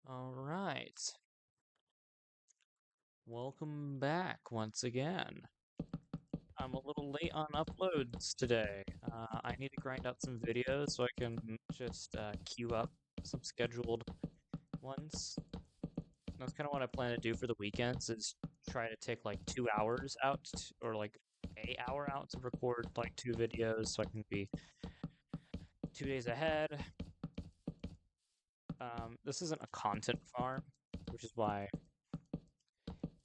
All right. Welcome back once again. I'm a little late on uploads today. I need to grind out some videos so I can just queue up some scheduled ones. That's kind of what I plan to do for the weekends is try to take like 2 hours out or like a hour out to record like two videos so I can be 2 days ahead. This isn't a content farm, which is why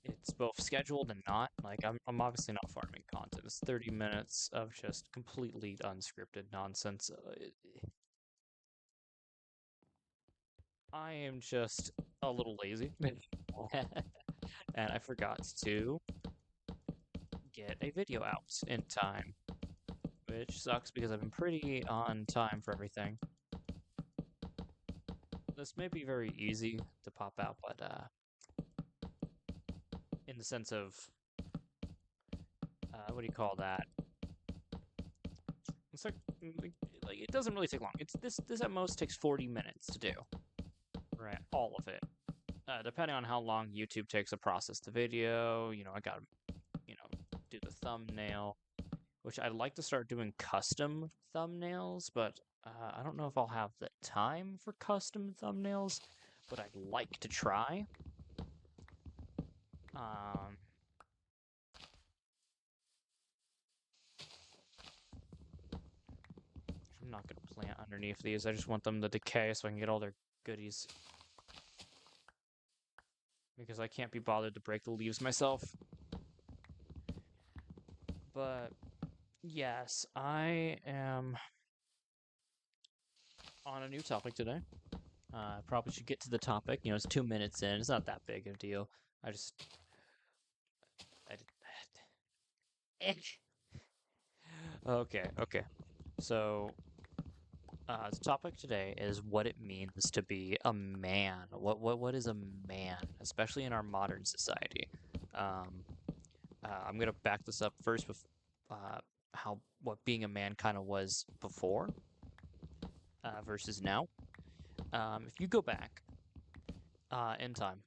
it's both scheduled and not. Like I'm obviously not farming content. It's 30 minutes of just completely unscripted nonsense. I am just a little lazy, and I forgot to get a video out in time, which sucks because I've been pretty on time for everything. This may be very easy to pop out, but in the sense of what do you call that? It's like it doesn't really take long. It's this at most takes 40 minutes to do. Right, all of it. Depending on how long YouTube takes to process the video, I gotta, do the thumbnail, which I'd like to start doing custom thumbnails, but I don't know if I'll have the time for custom thumbnails, but I'd like to try. Um, I'm not gonna plant underneath these. I just want them to decay so I can get all their goodies. Because I can't be bothered to break the leaves myself. But yes, I am on a new topic today. Probably should get to the topic. It's 2 minutes in. It's not that big of a deal. I just, I okay. So, the topic today is what it means to be a man. What is a man, especially in our modern society? Um, I'm gonna back this up first with how what being a man kind of was before versus now. If you go back in time,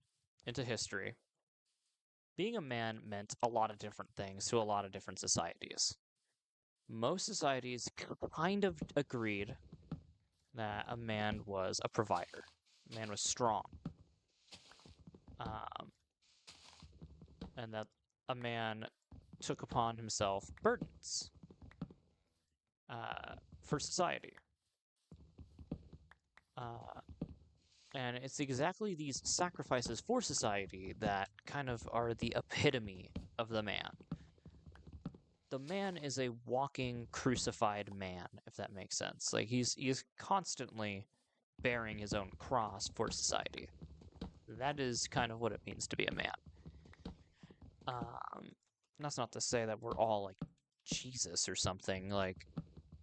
into history, being a man meant a lot of different things to a lot of different societies. Most societies kind of agreed that a man was a provider, a man was strong, um, and that a man took upon himself burdens for society. Uh, and it's exactly these sacrifices for society that kind of are the epitome of the man. The man is a walking crucified man, if that makes sense. Like he's constantly bearing his own cross for society. That is kind of what it means to be a man. That's not to say that we're all like Jesus or something,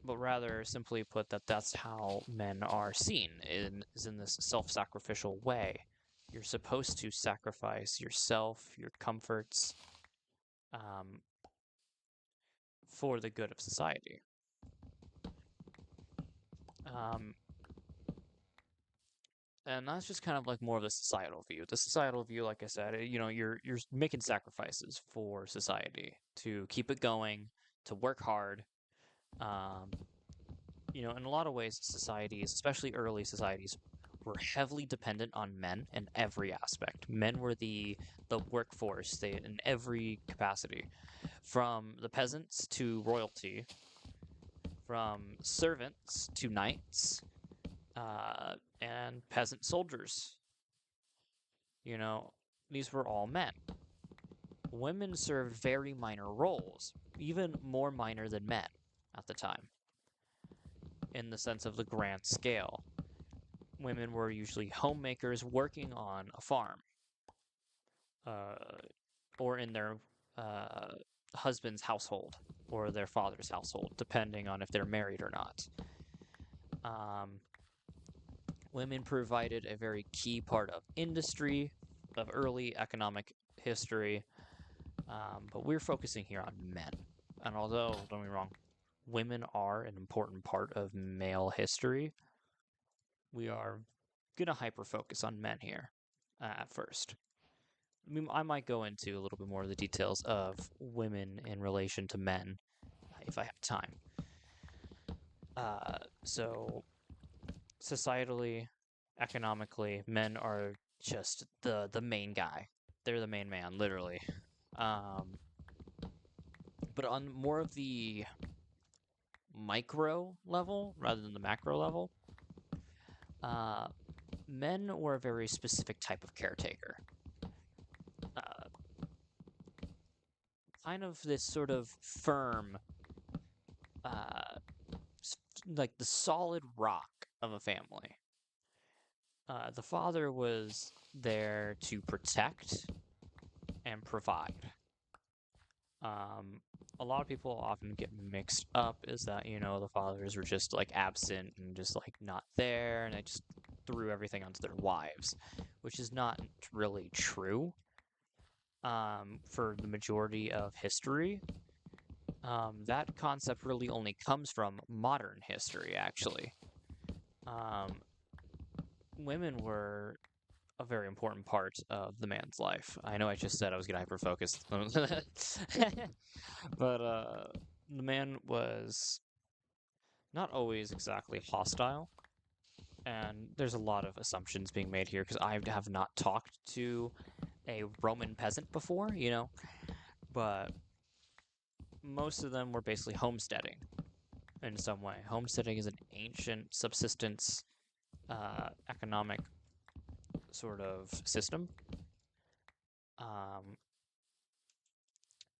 but rather simply put that that's how men are seen is in this self-sacrificial way. You're supposed to sacrifice yourself, your comforts, um, for the good of society. Um, and that's just kind of like more of the societal view. The societal view, like I said, you're making sacrifices for society to keep it going, to work hard. Um, in a lot of ways, societies, especially early societies, were heavily dependent on men in every aspect. Men were the workforce they in every capacity, from the peasants to royalty, from servants to knights, and peasant soldiers. You know, these were all men. Women served very minor roles, even more minor than men at the time, in the sense of the grand scale. Women were usually homemakers working on a farm, uh, or in their uh, husband's household or their father's household, depending on if they're married or not. Um, Women provided a very key part of industry, of early economic history, but we're focusing here on men. And although, don't get me wrong, women are an important part of male history, we are gonna hyper focus on men here at first. I might go into a little bit more of the details of women in relation to men if I have time. So societally, economically, men are just the main guy. They're the main man, literally. Um, but on more of the micro level rather than the macro level, uh, men were a very specific type of caretaker. Uh, kind of this sort of firm, uh, like the solid rock of a family. The father was there to protect and provide. A lot of people often get mixed up is that, the fathers were just like absent and just like not there, and they just threw everything onto their wives, which is not really true. For the majority of history, that concept really only comes from modern history, actually. Women were a very important part of the man's life. I know I just said I was going to hyper-focus, but the man was not always exactly hostile, and there's a lot of assumptions being made here because I have not talked to a Roman peasant before, but most of them were basically homesteading in some way. Homesteading is an ancient subsistence economic sort of system.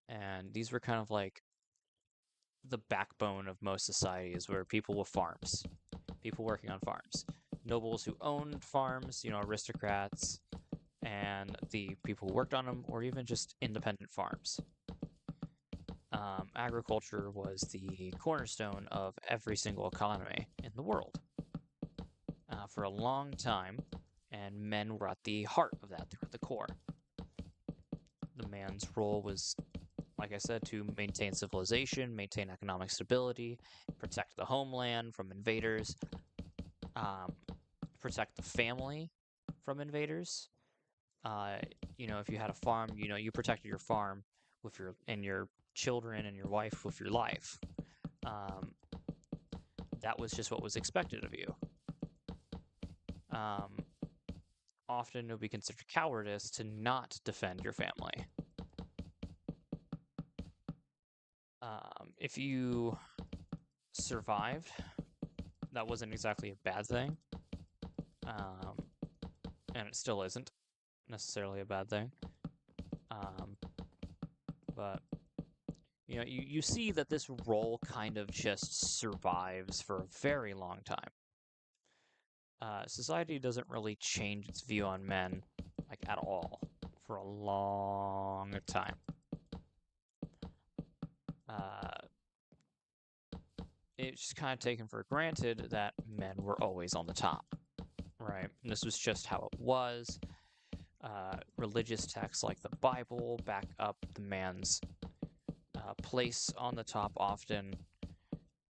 And these were kind of like the backbone of most societies, where people with farms, people working on farms, nobles who owned farms, aristocrats, and the people who worked on them, or even just independent farms. Agriculture was the cornerstone of every single economy in the world for a long time, and men were at the heart of that. They were at the core. The man's role was, like I said, to maintain civilization, maintain economic stability, protect the homeland from invaders, protect the family from invaders. If you had a farm, you protected your farm with your children and your wife with your life. That was just what was expected of you. Often it would be considered cowardice to not defend your family. If you survived, that wasn't exactly a bad thing. And it still isn't necessarily a bad thing. But you see that this role kind of just survives for a very long time. Society doesn't really change its view on men, like, at all, for a long time. It's just kind of taken for granted that men were always on the top, right? And this was just how it was. Religious texts like the Bible back up the man's place on the top often.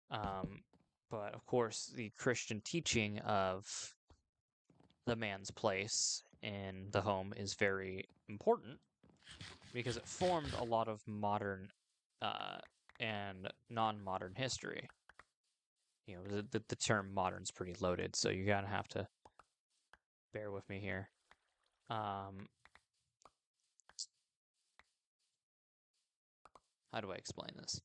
But of course, the Christian teaching of the man's place in the home is very important because it formed a lot of modern and non-modern history. The term modern's pretty loaded, so you're gonna have to bear with me here. How do I explain this?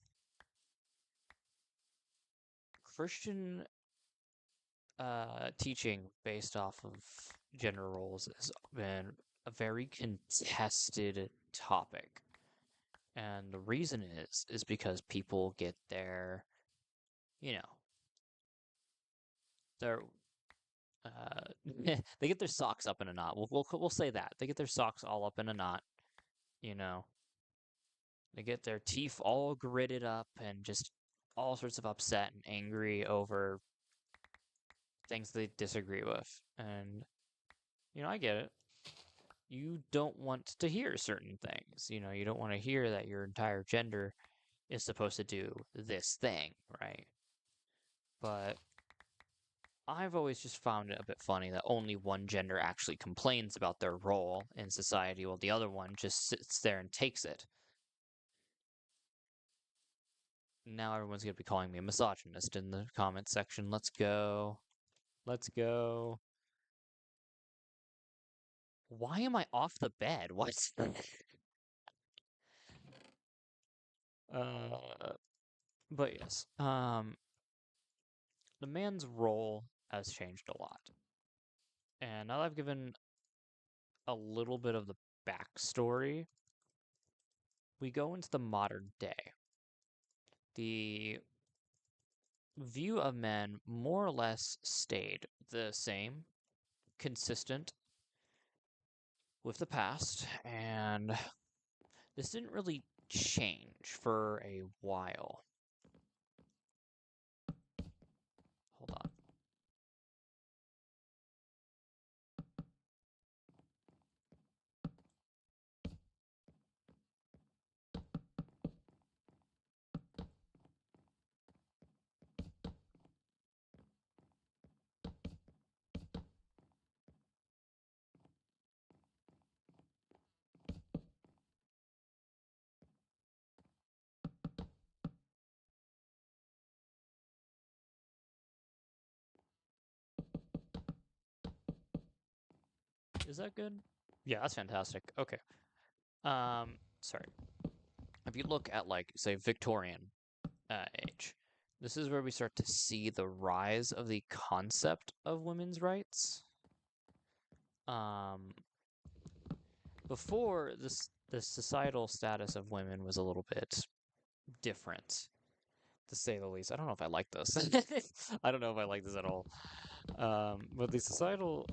Christian teaching based off of gender roles has been a very contested topic. And the reason is because people get their, their they get their socks up in a knot. We'll say that. They get their socks all up in a knot, They get their teeth all gritted up and just all sorts of upset and angry over things they disagree with. And, I get it. You don't want to hear certain things. You don't want to hear that your entire gender is supposed to do this thing, right? But I've always just found it a bit funny that only one gender actually complains about their role in society while the other one just sits there and takes it. Now everyone's going to be calling me a misogynist in the comment section. Let's go. Let's go. Why am I off the bed? What? But yes. The man's role has changed a lot. And now that I've given a little bit of the backstory, we go into the modern day. The view of men more or less stayed the same, consistent with the past, and this didn't really change for a while. Hold on. Is that good? Yeah, that's fantastic. Okay. Sorry. If you look at, like, say, Victorian age, this is where we start to see the rise of the concept of women's rights. Before this, the societal status of women was a little bit different, to say the least. I don't know if I like this. I don't know if I like this at all. But the societal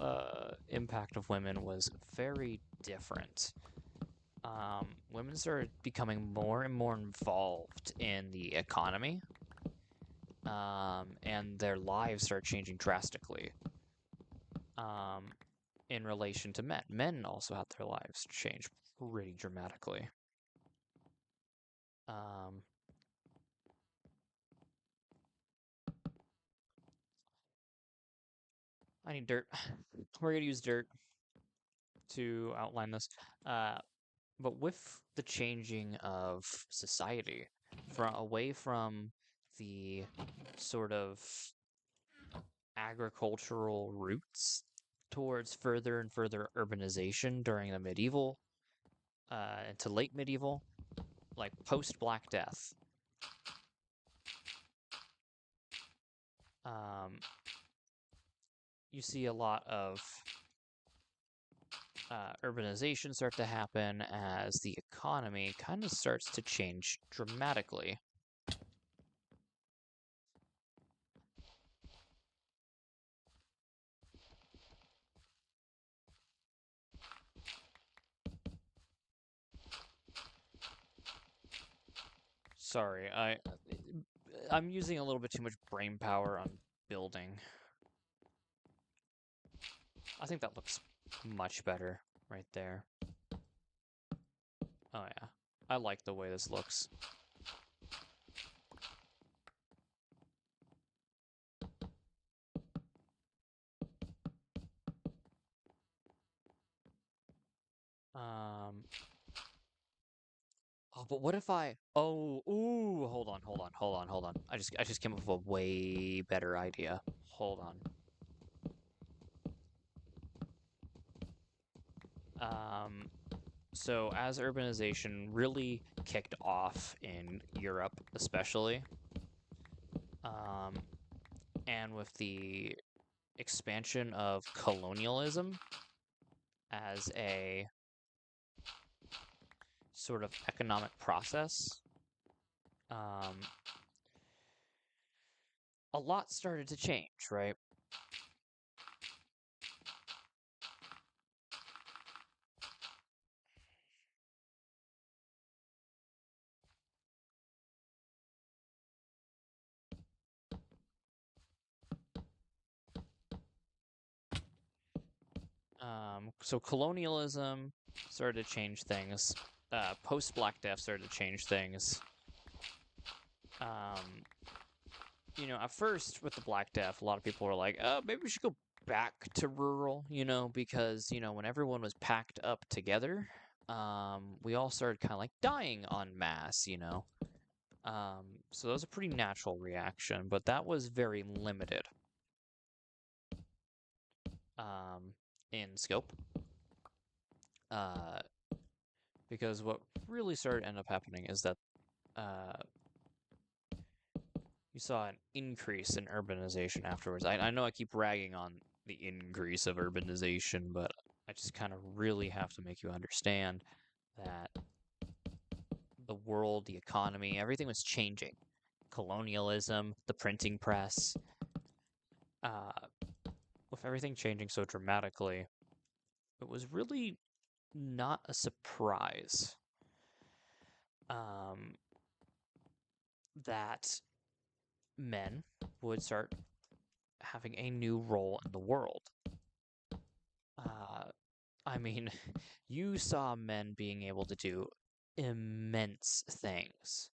impact of women was very different. Women started becoming more and more involved in the economy, and their lives started changing drastically. In relation to men. Men also had their lives change pretty dramatically. I need dirt. We're gonna use dirt to outline this. But with the changing of society, away from the sort of agricultural roots towards further and further urbanization during the medieval into late medieval, like post Black Death. You see a lot of urbanization start to happen as the economy kind of starts to change dramatically. Sorry, I'm using a little bit too much brain power on building. I think that looks much better right there. Oh yeah, I like the way this looks. Oh, but what if I... Oh, ooh, hold on. I just came up with a way better idea. Hold on. So as urbanization really kicked off in Europe, especially, and with the expansion of colonialism as a sort of economic process, a lot started to change, right? So colonialism started to change things. Post Black Death started to change things. at first with the Black Death, a lot of people were like, oh, maybe we should go back to rural, because, when everyone was packed up together, we all started kind of like dying en masse, so that was a pretty natural reaction, but that was very limited in scope. Because what really started to end up happening is that you saw an increase in urbanization afterwards. I know I keep ragging on the increase of urbanization, but I just kind of really have to make you understand that the world, the economy, everything was changing. Colonialism, the printing press, with everything changing so dramatically, it was really not a surprise that men would start having a new role in the world. I mean, you saw men being able to do immense things.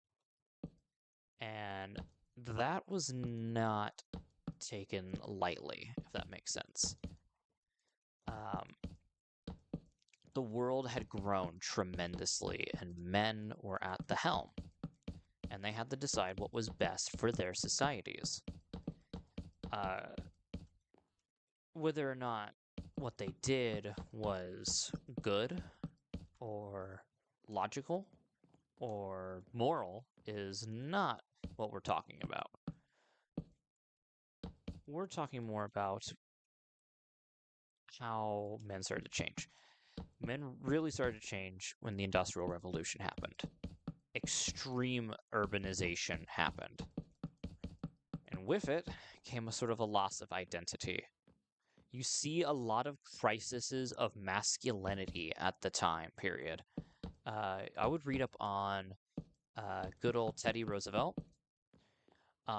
And that was not taken lightly, if that makes sense. The world had grown tremendously, and men were at the helm. And they had to decide what was best for their societies. Whether or not what they did was good or logical or moral is not what we're talking about. We're talking more about how men started to change. Men really started to change when the Industrial Revolution happened. Extreme urbanization happened. And with it came a sort of a loss of identity. You see a lot of crises of masculinity at the time period. I would read up on good old Teddy Roosevelt.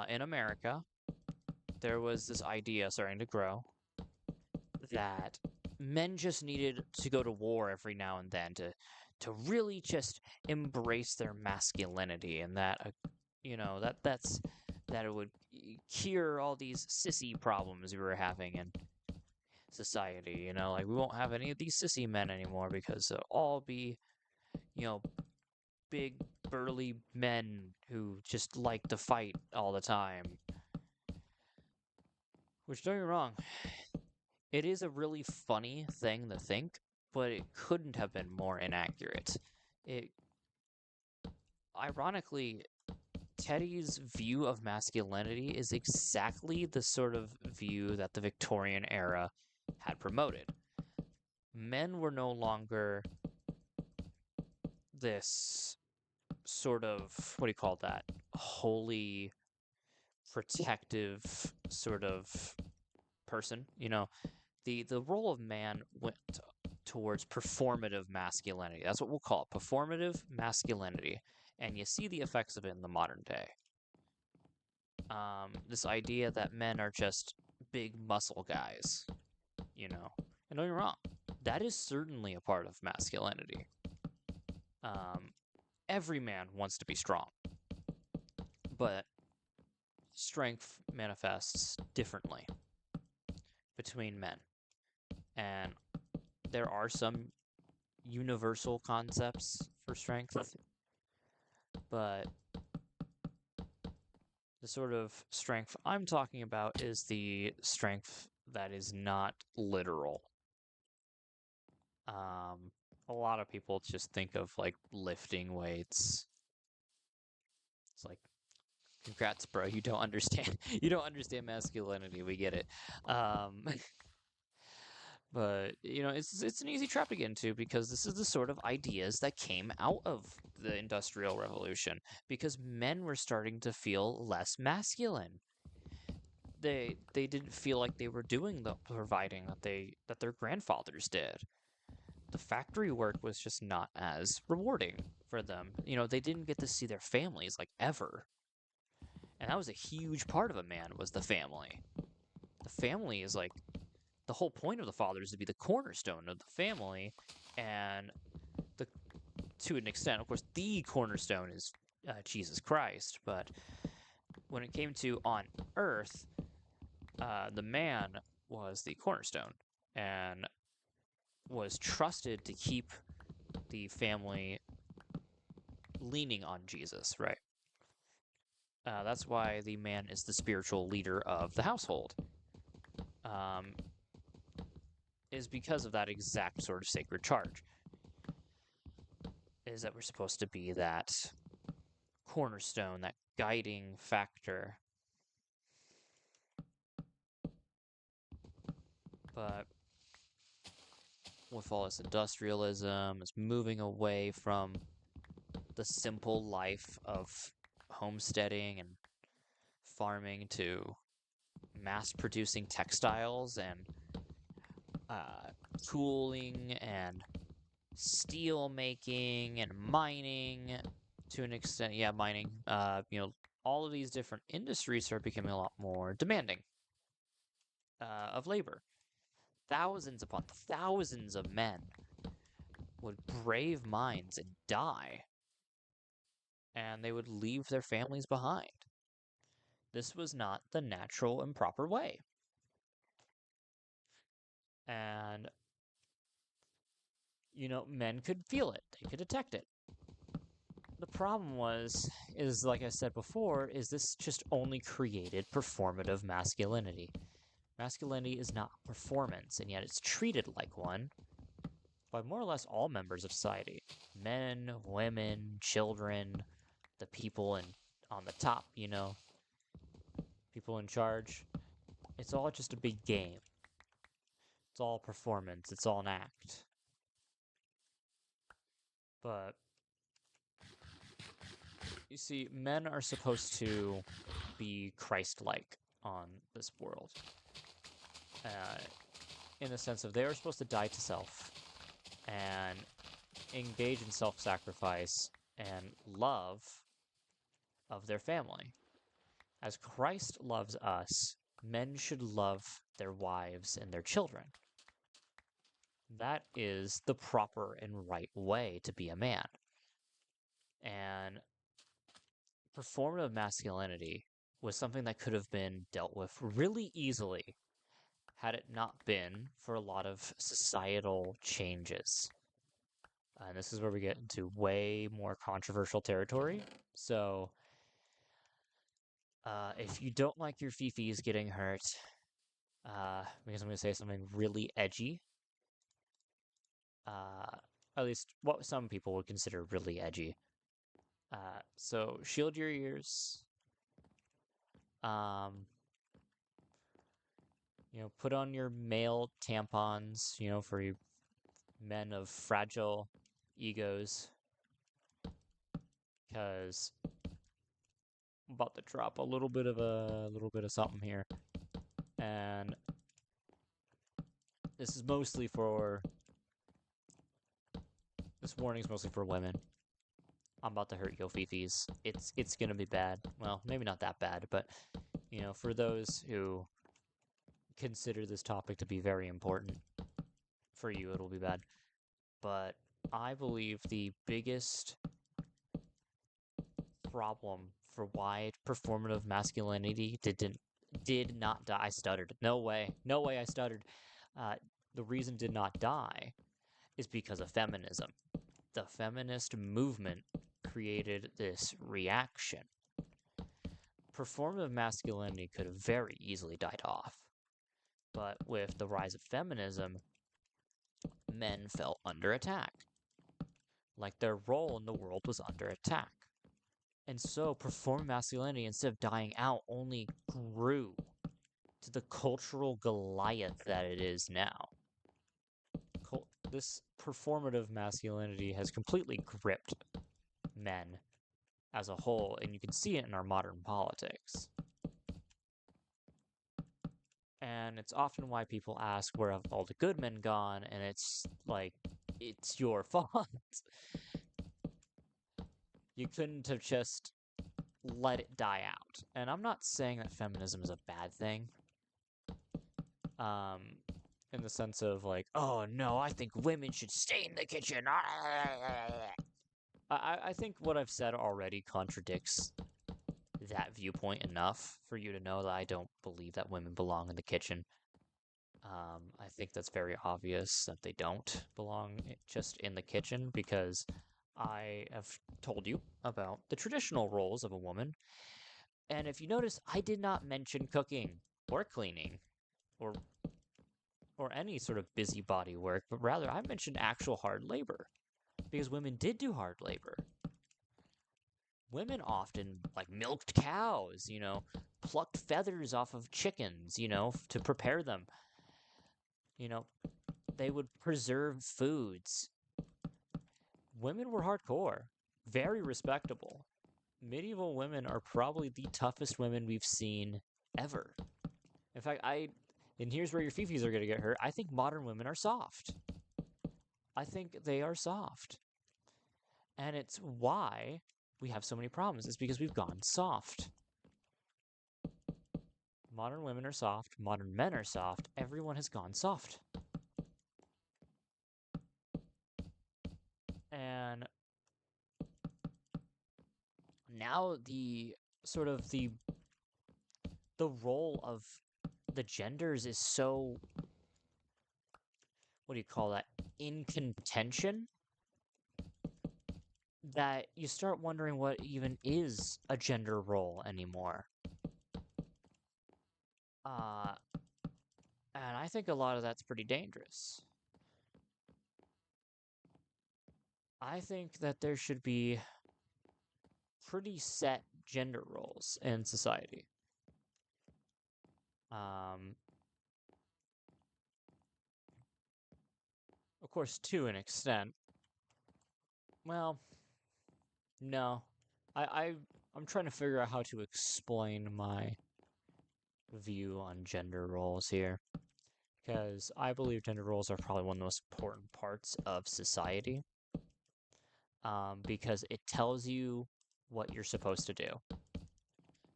In America, there was this idea starting to grow that men just needed to go to war every now and then to really just embrace their masculinity, and that that it would cure all these sissy problems we were having in society. Like we won't have any of these sissy men anymore because they'll all be, big burly men who just like to fight all the time. Which, don't get me wrong, it is a really funny thing to think, but it couldn't have been more inaccurate. Ironically, Teddy's view of masculinity is exactly the sort of view that the Victorian era had promoted. Men were no longer this sort of, what do you call that, holy, protective sort of person. The role of man went towards performative masculinity. That's what we'll call it, performative masculinity. And you see the effects of it in the modern day. This idea that men are just big muscle guys, And don't get me wrong, that is certainly a part of masculinity. Every man wants to be strong, but strength manifests differently between men. And there are some universal concepts for strength, but the sort of strength I'm talking about is the strength that is not literal. A lot of people just think of like lifting weights. It's like, congrats, bro. You don't understand. You don't understand masculinity. We get it. But it's an easy trap to get into because this is the sort of ideas that came out of the Industrial Revolution because men were starting to feel less masculine. They didn't feel like they were doing the providing that their grandfathers did. The factory work was just not as rewarding for them. They didn't get to see their families like ever. And that was a huge part of a man, was the family. The family is like, the whole point of the father is to be the cornerstone of the family, and to an extent, of course, the cornerstone is Jesus Christ, but when it came to on Earth, the man was the cornerstone and was trusted to keep the family leaning on Jesus, right? That's why the man is the spiritual leader of the household. Is because of that exact sort of sacred charge. Is that we're supposed to be that cornerstone, that guiding factor. But with all this industrialism, it's moving away from the simple life of homesteading and farming to mass-producing textiles and tooling and steel making and mining to an extent. Yeah, mining. All of these different industries are becoming a lot more demanding of labor. Thousands upon thousands of men would brave mines and die, and they would leave their families behind. This was not the natural and proper way. And, men could feel it. They could detect it. The problem is like I said before, is this just only created performative masculinity. Masculinity is not performance, and yet it's treated like one by more or less all members of society. Men, women, children, the people on the top, people in charge. It's all just a big game. It's all performance. It's all an act. But you see, men are supposed to be Christ-like on this world. In the sense of they are supposed to die to self and engage in self-sacrifice and love of their family. As Christ loves us, men should love their wives and their children. That is the proper and right way to be a man. And performative masculinity was something that could have been dealt with really easily had it not been for a lot of societal changes. And this is where we get into way more controversial territory. So, if you don't like your fifis getting hurt, because I'm going to say something really edgy, at least what some people would consider really edgy. So shield your ears. Put on your male tampons, for you men of fragile egos. Because I'm about to drop a little bit of something here. And this warning's mostly for women. I'm about to hurt your fifis. It's gonna be bad. Well, maybe not that bad, but for those who consider this topic to be very important, for you it'll be bad. But I believe the biggest problem for why performative masculinity did not die. I stuttered. No way I stuttered. The reason did not die is because of feminism. The feminist movement created this reaction. Performative masculinity could have very easily died off. But with the rise of feminism, men fell under attack. Like their role in the world was under attack. And so performative masculinity, instead of dying out, only grew to the cultural Goliath that it is now. This performative masculinity has completely gripped men as a whole, and you can see it in our modern politics. And it's often why people ask, where have all the good men gone? And it's like, it's your fault. You couldn't have just let it die out. And I'm not saying that feminism is a bad thing. In the sense of like, oh no, I think women should stay in the kitchen. I think what I've said already contradicts that viewpoint enough for you to know that I don't believe that women belong in the kitchen. I think that's very obvious that they don't belong just in the kitchen because I have told you about the traditional roles of a woman. And if you notice, I did not mention cooking or cleaning or or any sort of busybody work, but rather I mentioned actual hard labor because women did do hard labor. Women often like milked cows, plucked feathers off of chickens, to prepare them. You know, they would preserve foods. Women were hardcore, very respectable. Medieval women are probably the toughest women we've seen ever. In fact, and here's where your fifis are going to get hurt. I think modern women are soft. I think they are soft. And it's why we have so many problems. It's because we've gone soft. Modern women are soft. Modern men are soft. Everyone has gone soft. And now the role of the genders is so, what do you call that, in contention, that you start wondering what even is a gender role anymore. And I think a lot of that's pretty dangerous. I think that there should be pretty set gender roles in society. Of course, to an extent. Well, no. I'm trying to figure out how to explain my view on gender roles here. Because I believe gender roles are probably one of the most important parts of society. Because it tells you what you're supposed to do.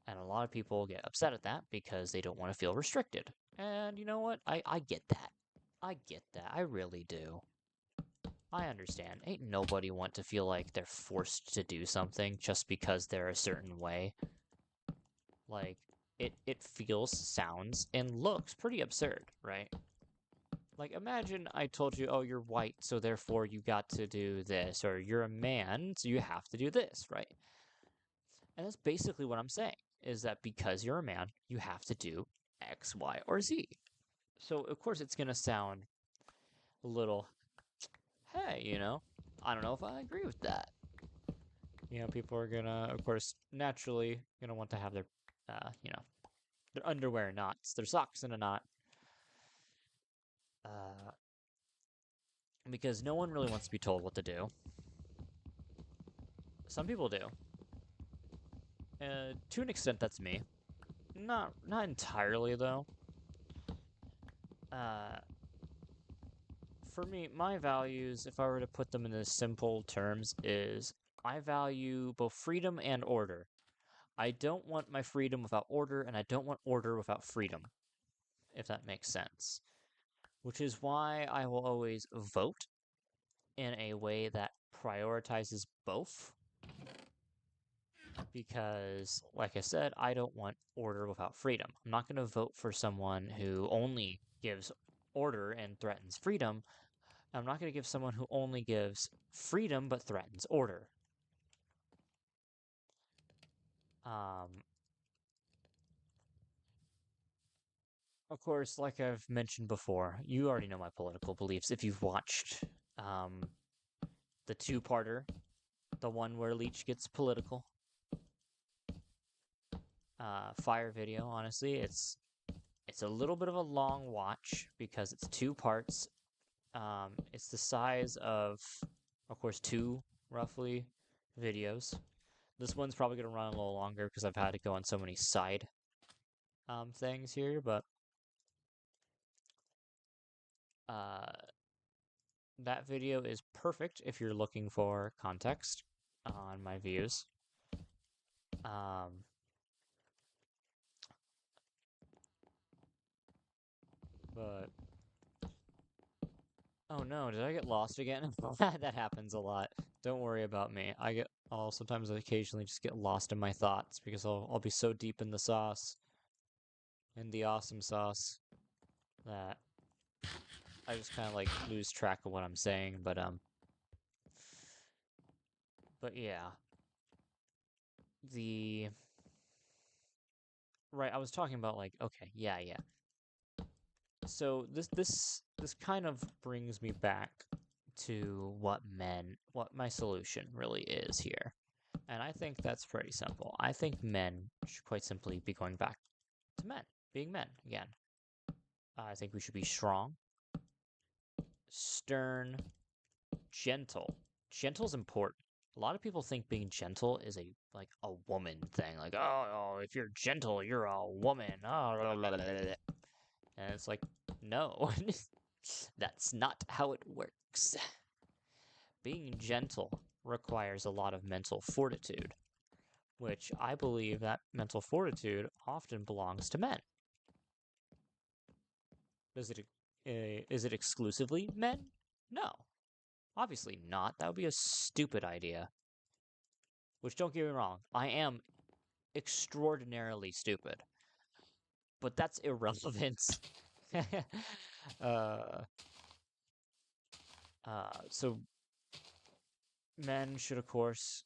And a lot of people get upset at that because they don't want to feel restricted. And you know what? I get that. I get that. I really do. I understand. Ain't nobody want to feel like they're forced to do something just because they're a certain way. Like, it feels, sounds, and looks pretty absurd, right? Like, imagine I told you, oh, you're white, so therefore you got to do this, or you're a man, so you have to do this, right? And that's basically what I'm saying, is that because you're a man, you have to do X, Y, or Z. So, of course, it's going to sound a little, hey, I don't know if I agree with that. People are going to, of course, naturally going to want to have their, their underwear in knots, their socks in a knot. Because no one really wants to be told what to do. Some people do. To an extent, that's me. Not entirely, though. For me, my values, if I were to put them in simple terms, is I value both freedom and order. I don't want my freedom without order, and I don't want order without freedom, if that makes sense. Which is why I will always vote in a way that prioritizes both. Because, like I said, I don't want order without freedom. I'm not going to vote for someone who only gives order and threatens freedom. I'm not going to give someone who only gives freedom but threatens order. Of course, like I've mentioned before, you already know my political beliefs if you've watched the two-parter, the one where Leech gets political. Fire video, honestly, it's a little bit of a long watch because it's 2 parts. It's the size of course, 2 roughly videos. This one's probably going to run a little longer because I've had to go on so many side things here, but that video is perfect if you're looking for context on my views. But oh no, did I get lost again? That happens a lot. Don't worry about me. I get I'll sometimes occasionally just get lost in my thoughts because I'll be so deep in the sauce, in the awesome sauce, that I just kind of like lose track of what I'm saying. But yeah, the right. I was talking about like, okay, yeah, yeah. So this kind of brings me back to what my solution really is here. And I think that's pretty simple. I think men should quite simply be going back to men, being men again. I think we should be strong, stern, gentle. Gentle's important. A lot of people think being gentle is a woman thing. Like, oh, if you're gentle, you're a woman. Oh, blah, blah, blah, blah. And it's like, no, that's not how it works. Being gentle requires a lot of mental fortitude, which I believe that mental fortitude often belongs to men. Is it exclusively men? No, obviously not. That would be a stupid idea. Which, don't get me wrong, I am extraordinarily stupid, but that's irrelevant. uh, so men should, of course,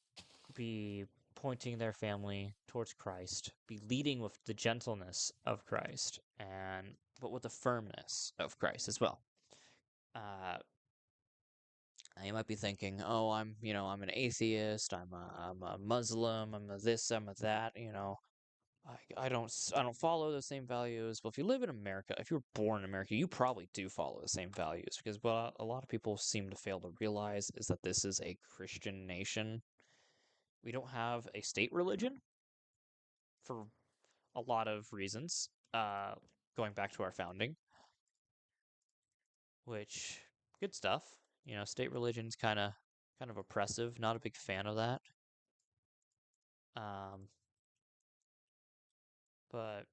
be pointing their family towards Christ, be leading with the gentleness of Christ, but with the firmness of Christ as well. You might be thinking, "Oh, I'm an atheist. I'm a Muslim. I'm a this. I'm a that. I don't follow the same values." Well, if you live in America, if you're born in America, you probably do follow the same values because what a lot of people seem to fail to realize is that this is a Christian nation. We don't have a state religion for a lot of reasons. Going back to our founding, which good stuff. State religion's kind of oppressive. Not a big fan of that. Um, but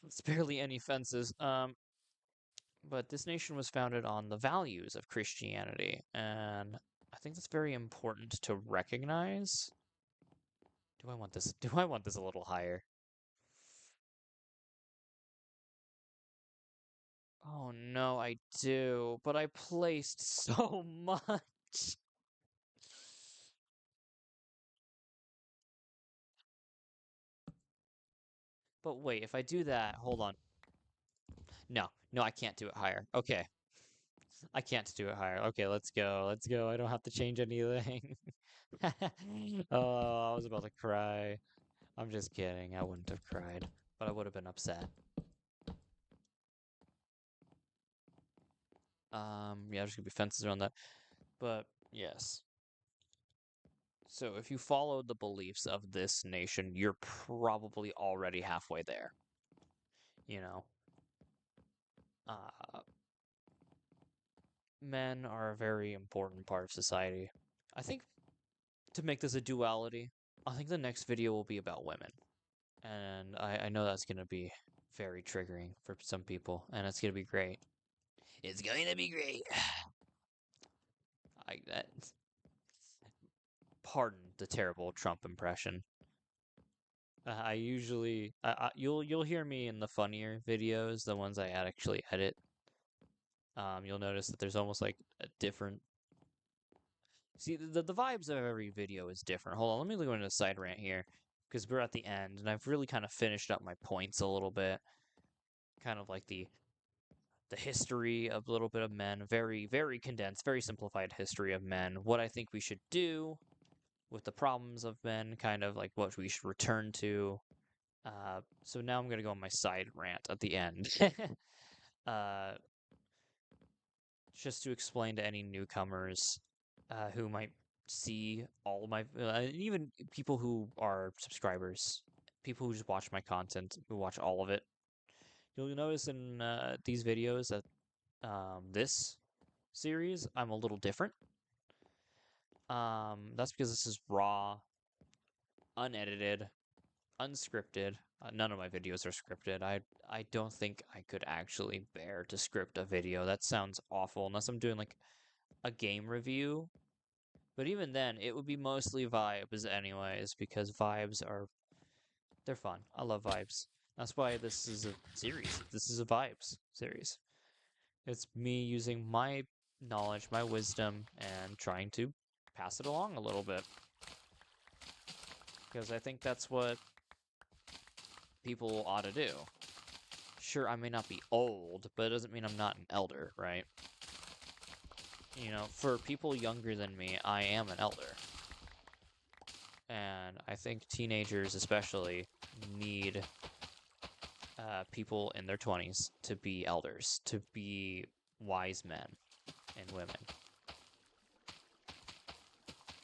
it's barely any fences. But this nation was founded on the values of Christianity, and I think that's very important to recognize. Do I want this? Do I want this a little higher? Oh no, I do, but I placed so much. But wait, if I do that, hold on. No, no, I can't do it higher. Okay, I can't do it higher. Okay, let's go. Let's go. I don't have to change anything. Oh, I was about to cry. I'm just kidding. I wouldn't have cried, but I would have been upset. Yeah, there's gonna be fences around that. But yes. So if you follow the beliefs of this nation, you're probably already halfway there. You know, uh, men are a very important part of society. I think to make this a duality, I think the next video will be about women. And I know that's going to be very triggering for some people, and it's going to be great. It's going to be great. That. Pardon the terrible Trump impression. I usually you'll hear me in the funnier videos, the ones I actually edit. You'll notice that there's almost like a different. See, the vibes of every video is different. Hold on, let me go into a side rant here because we're at the end, and I've really kind of finished up my points a little bit. Kind of like the history of a little bit of men, very very condensed, very simplified history of men. What I think we should do with the problems of men, kind of like what we should return to. So now I'm gonna go on my side rant at the end. uh, just to explain to any newcomers who might see all of my, even people who are subscribers, people who just watch my content, who watch all of it. You'll notice in these videos that this series, I'm a little different. That's because this is raw, unedited, unscripted. None of my videos are scripted. I don't think I could actually bear to script a video. That sounds awful unless I'm doing like a game review, but even then, it would be mostly vibes anyways, because vibes are they're fun. I love vibes. That's why this is a series. This is a vibes series. It's me using my knowledge, my wisdom, and trying to pass it along a little bit. Because I think that's what people ought to do. Sure, I may not be old, but it doesn't mean I'm not an elder, right? You know, for people younger than me, I am an elder. And I think teenagers especially need people in their 20s to be elders, to be wise men and women,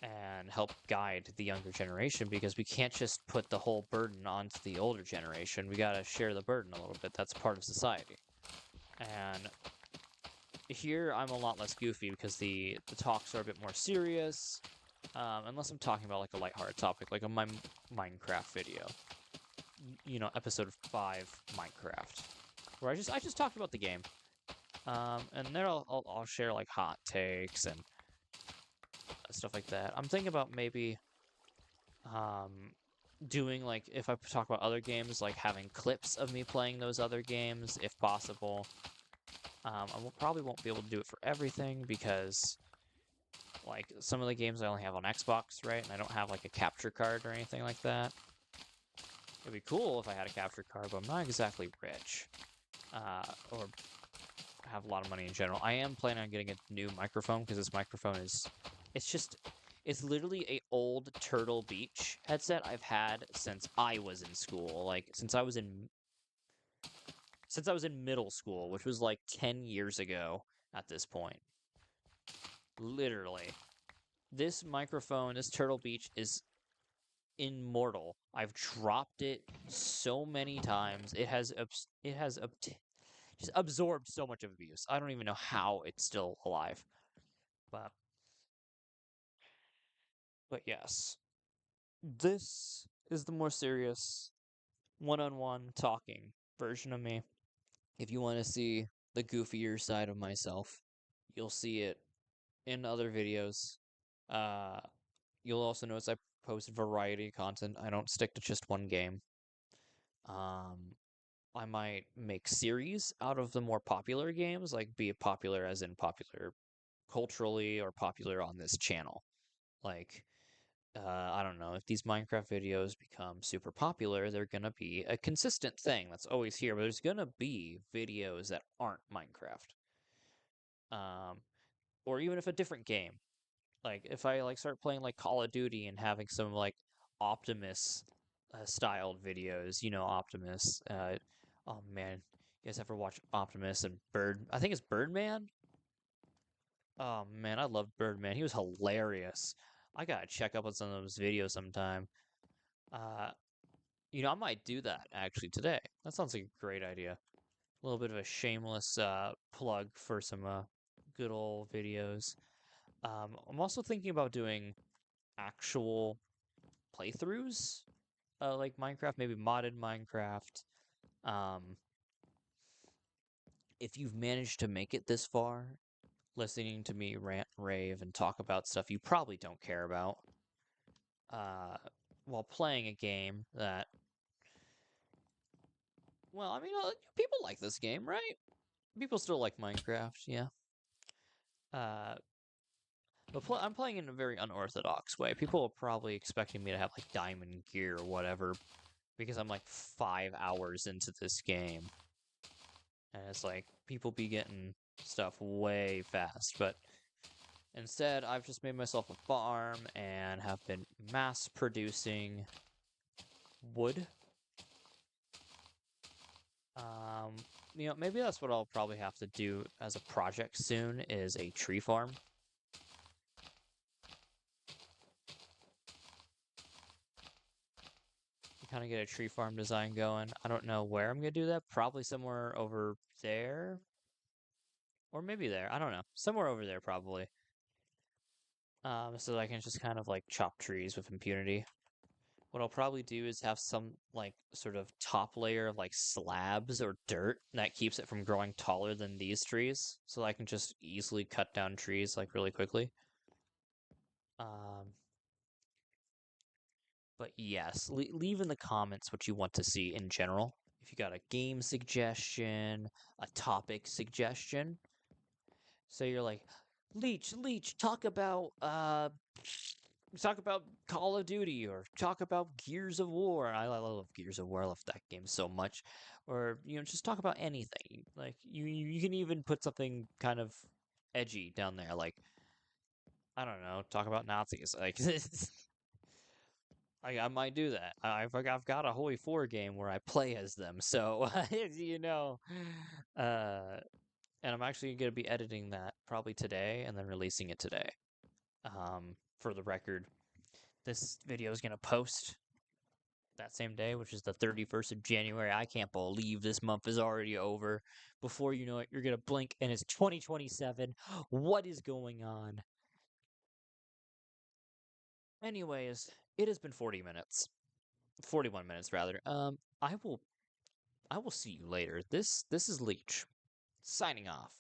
and help guide the younger generation, because we can't just put the whole burden onto the older generation. We gotta share the burden a little bit. That's part of society. And here I'm a lot less goofy because the talks are a bit more serious, unless I'm talking about like a lighthearted topic, like on my Minecraft video. You know, episode 5 Minecraft, where I just talked about the game, and there I'll share like hot takes and stuff like that. I'm thinking about maybe doing, like, if I talk about other games, like having clips of me playing those other games if possible. Probably won't be able to do it for everything because, like, some of the games I only have on Xbox, right? And I don't have like a capture card or anything like that. It'd be cool if I had a capture card, but I'm not exactly rich, or have a lot of money in general. I am planning on getting a new microphone because this microphone it's literally a old Turtle Beach headset I've had since I was in school. Like, since I was in middle school, which was like 10 years ago at this point. Literally. This microphone, this Turtle Beach, is immortal. I've dropped it so many times. It has just absorbed so much of abuse. I don't even know how it's still alive. But yes. This is the more serious, one-on-one talking version of me. If you want to see the goofier side of myself, you'll see it in other videos. Uh, you'll also notice I post variety content. I don't stick to just one game. I might make series out of the more popular games, like be popular as in popular culturally or popular on this channel. Like, I don't know, if these Minecraft videos become super popular, they're gonna be a consistent thing that's always here, but there's gonna be videos that aren't Minecraft. Or even if a different game. Like, if I like start playing like Call of Duty and having some like Optimus styled videos, you know, Optimus. Oh man, you guys ever watch Optimus and Bird? I think it's Birdman. Oh man, I love Birdman. He was hilarious. I gotta check up on some of those videos sometime. Uh, you know, I might do that actually today. That sounds like a great idea. A little bit of a shameless plug for some good old videos. I'm also thinking about doing actual playthroughs, like Minecraft, maybe modded Minecraft. Um, if you've managed to make it this far, listening to me rant, rave, and talk about stuff you probably don't care about, uh, while playing a game that, well, I mean, people like this game, right? People still like Minecraft, yeah. Uh, but I'm playing in a very unorthodox way. People are probably expecting me to have like diamond gear or whatever, because I'm like 5 hours into this game. And it's like, people be getting stuff way fast, but instead, I've just made myself a farm and have been mass producing wood. You know, maybe that's what I'll probably have to do as a project soon, is a tree farm. Kind of get a tree farm design going. I don't know where I'm gonna do that. Probably somewhere over there, or maybe there. I don't know. Somewhere over there, probably. So that I can just kind of like chop trees with impunity. what I'll probably do is have some like sort of top layer of like slabs or dirt that keeps it from growing taller than these trees, so I can just easily cut down trees like really quickly. Um, but yes, leave in the comments what you want to see in general. If you got a game suggestion, a topic suggestion, so you're like, Leech, talk about Call of Duty or talk about Gears of War. I love Gears of War. I love that game so much. Or just talk about anything. Like you can even put something kind of edgy down there. Like I don't know, talk about Nazis. Like I might do that. I've got a Holy 4 game where I play as them. So you know, uh, and I'm actually gonna be editing that probably today and then releasing it today. For the record, this video is gonna post that same day, which is the 31st of January. I can't believe this month is already over. Before you know it, you're gonna blink and it's 2027. What is going on? Anyways, it has been 40 minutes. 41 minutes rather. I will see you later. This is Leech signing off.